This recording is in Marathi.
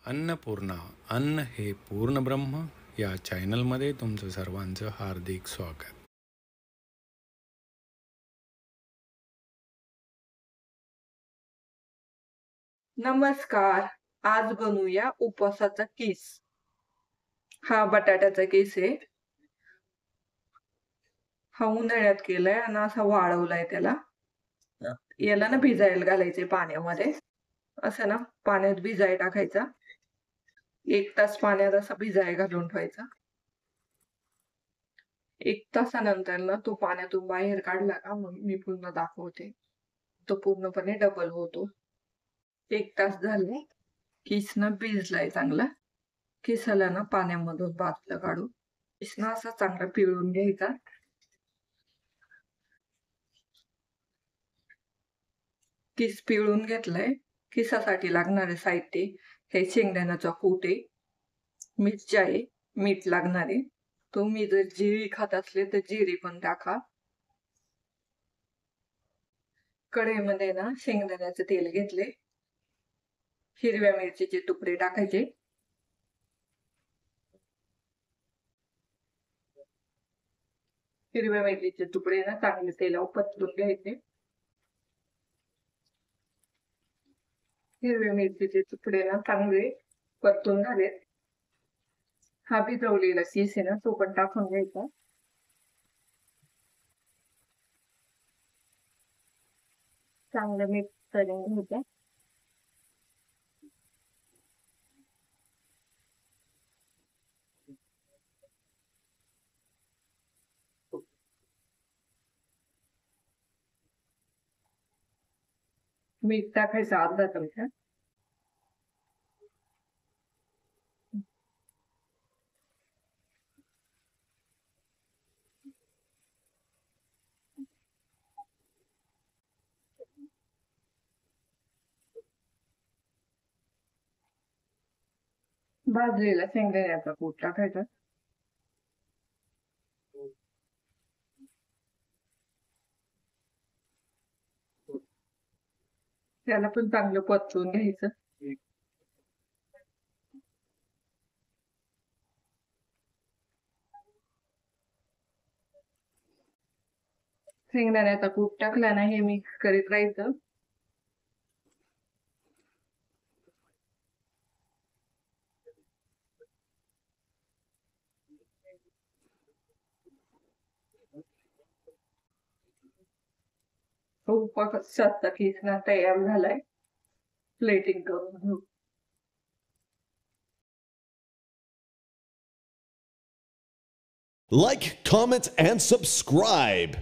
अन्नपूर्णा अन्न हे पूर्ण ब्रह्म या चॅनलमध्ये तुमचं सर्वांचं हार्दिक स्वागत. नमस्कार. आज बनवूया उपवासाचा किस. हा बटाट्याचा किस आहे. हा उन्हाळ्यात केलाय आणि असा वाळवलाय त्याला. याला ना भिजायला घालायचे पाण्यामध्ये. असं ना पाण्यात भिजायला टाकायचा. 1 तास पाण्यात असा भिजायला घालून ठेवायचा. 1 तासानंतर ना तो पाण्यातून बाहेर काढला का मग मी पुन्हा दाखवते. तो पूर्णपणे डबल होतो. 1 तास झाले. किस ना भिजलाय चांगला. किसाला ना पाण्यामधून बाजूला काढू. किस ना असा चांगला पिळून घ्यायचा. किस पिळून घेतलाय. किसासाठी लागणारे साहित्य हे शेंगदाण्याचा कूट आहे, मिरच्या आहे, मीठ लागणार आहे. तुम्ही जर जिरी खात असले तर जिरी पण टाका. कढईमध्ये ना शेंगदाण्याचं तेल घेतले. हिरव्या मिरचीचे तुकडे टाकायचे. हिरव्या मिरचीचे तुकडे ना चांगले तेलावर परतून घ्यायचे. हिरव्या मिरचीचे तुकडे ना चांगले परतून झालेत. हा भिजवलेला किस आहे ना तो पण टाकून घ्यायचा. चांगलं मिक्स करून घ्यायचं. मीठ टाकायचं अर्धा चमचा. भाजलेला शेंगदाण्याचा कूट टाकायचा. त्याला पण चांगलं परतून घ्यायचं. शेंगदाण्याचा कूट टाकला ना हे मिक्स करीत राहायचं. उपवासाचा किस ना तयार झालाय. प्लेटिंग करून घेऊ. Like, comment, and subscribe.